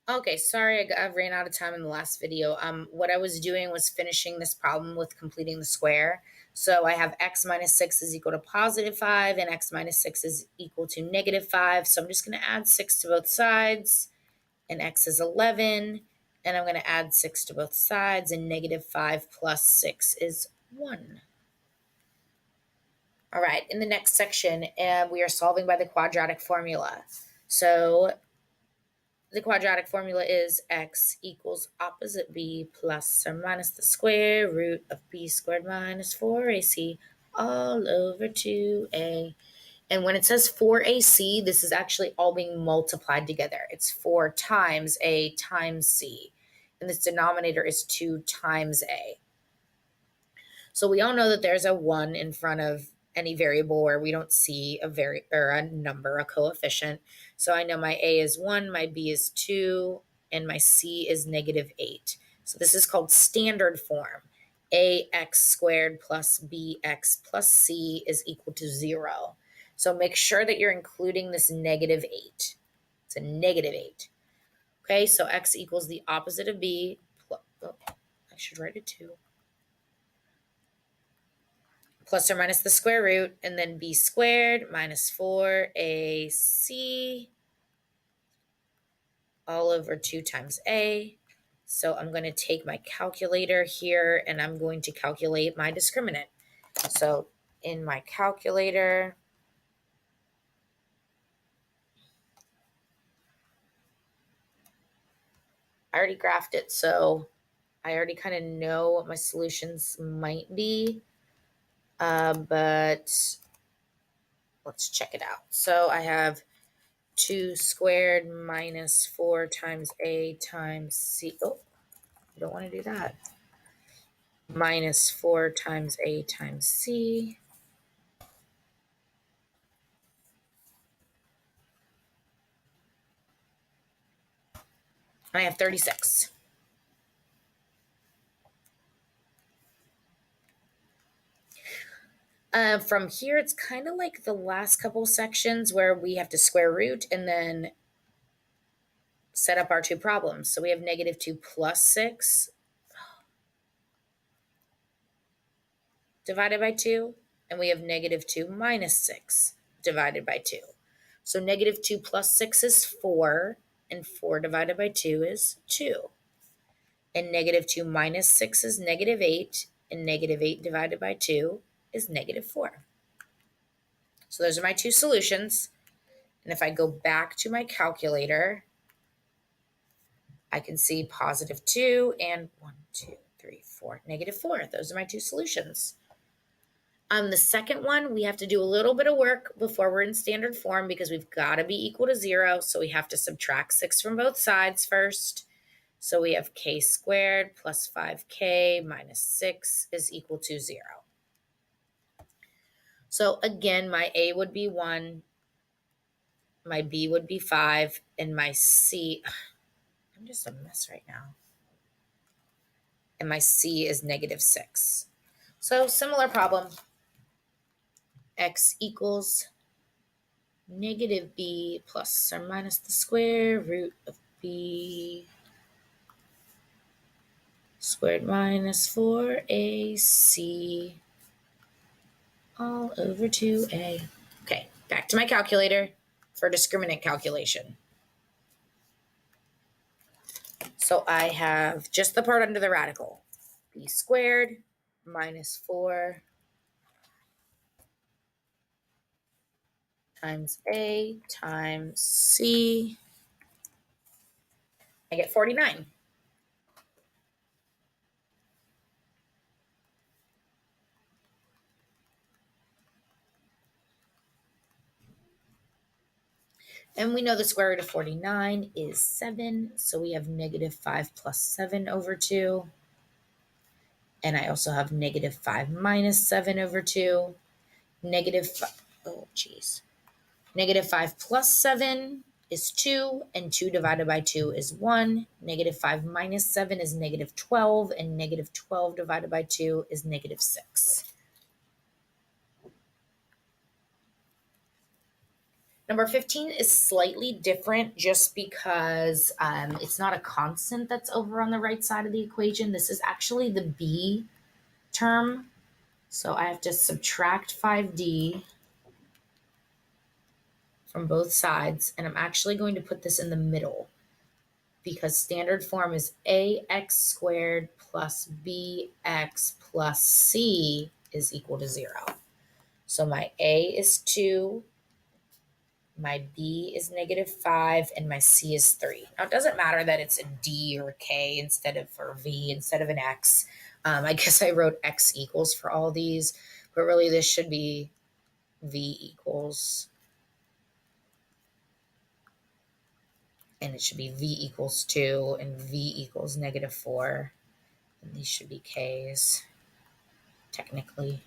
Okay, sorry, I ran out of time in the last video. What I was doing was finishing this problem with completing the square. So I have x minus 6 is equal to positive 5, and x minus 6 is equal to negative 5. So I'm just going to add 6 to both sides, and x is 11. And I'm going to add 6 to both sides, and negative 5 plus 6 is 1. All right, in the next section, we are solving by the quadratic formula. So the quadratic formula is x equals opposite b plus or minus the square root of b squared minus 4ac all over 2a. And when it says 4ac, this is actually all being multiplied together. It's 4 times a times c. And this denominator is 2 times a. So we all know that there's a 1 in front of any variable where we don't see a number, a coefficient. So I know my a is 1, my b is 2, and my c is negative 8. So this is called standard form. Ax squared plus bx plus c is equal to 0. So make sure that you're including this negative 8. It's a negative 8. Okay, so x equals the opposite of b. I should write it 2. Plus or minus the square root, and then b squared minus 4ac all over 2 times a. So I'm going to take my calculator here, and I'm going to calculate my discriminant. So in my calculator, I already graphed it, so I already kind of know what my solutions might be. But let's check it out. So I have 2 squared minus 4 times a times c. Oh, I don't want to do that. Minus 4 times a times c. And I have 36. From here, it's kind of like the last couple sections where we have to square root and then set up our two problems. So we have negative 2 plus 6 divided by 2, and we have negative 2 minus 6 divided by 2. So negative 2 plus 6 is 4, and 4 divided by 2 is 2. And negative 2 minus 6 is negative 8, and negative 8 divided by 2 is negative 4. So those are my two solutions. And if I go back to my calculator, I can see positive 2 and 1, 2, 3, 4, negative 4. Those are my two solutions. On the second one, we have to do a little bit of work before we're in standard form because we've got to be equal to 0. So we have to subtract 6 from both sides first. So we have k squared plus 5k minus 6 is equal to 0. So again, my a would be 1, my b would be 5, and my c, I'm just a mess right now. And my c is negative 6. So similar problem. X equals negative b plus or minus the square root of b squared minus 4ac all over 2a. Okay, back to my calculator for discriminant calculation. So I have just the part under the radical. B squared minus 4 times a times c. I get 49. And we know the square root of 49 is 7. So we have negative 5 plus 7 over 2. And I also have negative 5 minus 7 over 2. Negative 5 plus 7 is 2, and 2 divided by 2 is 1. Negative 5 minus 7 is negative 12, and negative 12 divided by 2 is negative 6. Number 15 is slightly different just because it's not a constant that's over on the right side of the equation. This is actually the b term. So I have to subtract 5d from both sides, and I'm actually going to put this in the middle because standard form is ax squared plus bx plus c is equal to 0. So my a is 2, my b is -5, and my c is 3. Now, it doesn't matter that it's a d or a k instead of, or v instead of an x. I guess I wrote x equals for all these, but really this should be v equals, and it should be v equals 2 and v equals -4. And these should be k's, technically.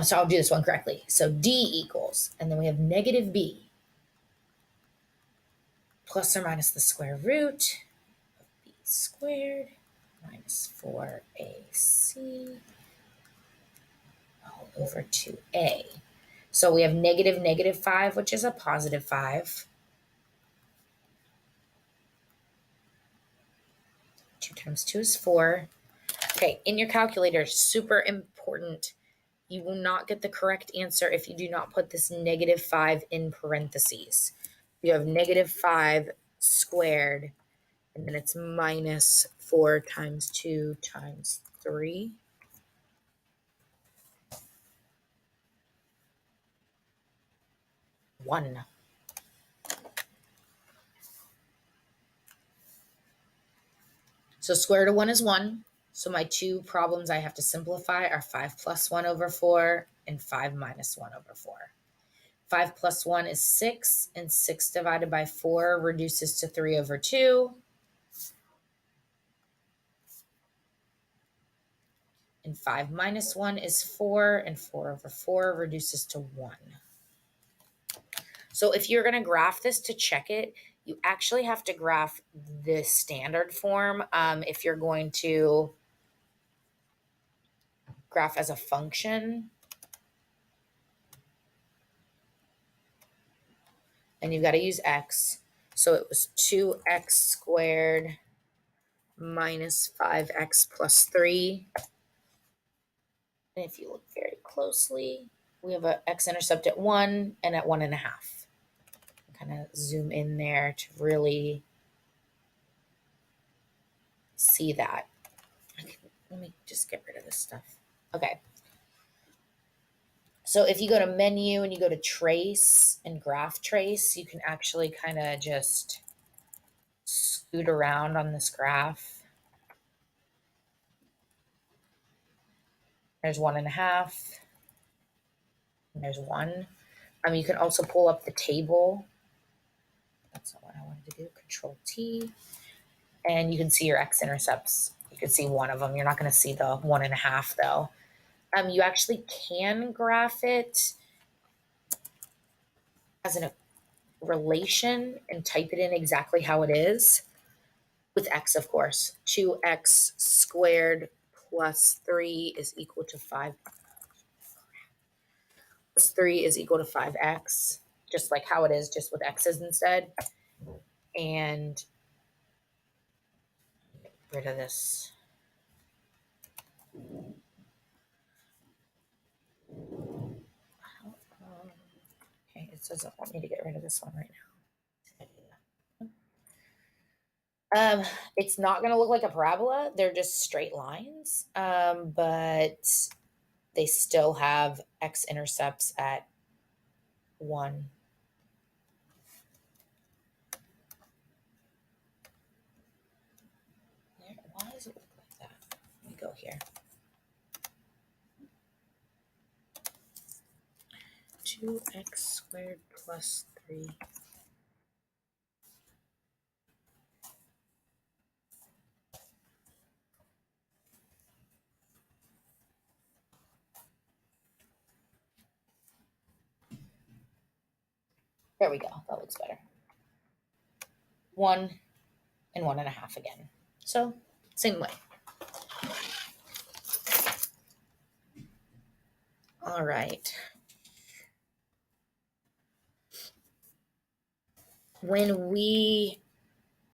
So I'll do this one correctly. So d equals, and then we have -b plus or minus the square root of b squared minus 4ac all over 2a. So we have -5, which is a +5. 2 times 2 is 4. Okay, in your calculator, super important. You will not get the correct answer if you do not put this -5 in parentheses. You have -5 squared, and then it's minus 4 times 2 times 3. One. So square root of 1 is 1. So my two problems I have to simplify are 5 plus 1 over 4 and 5 minus 1 over 4. 5 plus 1 is 6, and 6 divided by 4 reduces to 3 over 2. And 5 minus 1 is 4, and 4 over 4 reduces to 1. So if you're going to graph this to check it, you actually have to graph the standard form if you're going to graph as a function. And you've got to use x. So it was 2x squared minus 5x plus 3. And if you look very closely, we have an x-intercept at 1 and at 1.5. Kind of zoom in there to really see that. Okay, let me just get rid of this stuff. Okay. So if you go to menu and you go to trace and graph trace, you can actually kind of just scoot around on this graph. There's 1.5. And there's 1. You can also pull up the table. That's not what I wanted to do. Control T. And you can see your x-intercepts. You can see one of them. You're not going to see the 1.5 though. You actually can graph it as a relation and type it in exactly how it is with x, of course. 2x squared plus 3 is equal to 5. Plus 3 is equal to 5x, just like how it is, just with x's instead. And get rid of this. Okay, it doesn't want me to get rid of this one right now. It's not going to look like a parabola. They're just straight lines, but they still have x-intercepts at 1. Why does it look like that? Let me go here. 2x squared plus 3. There we go. That looks better. 1 and 1.5 again. So, same way. All right. when we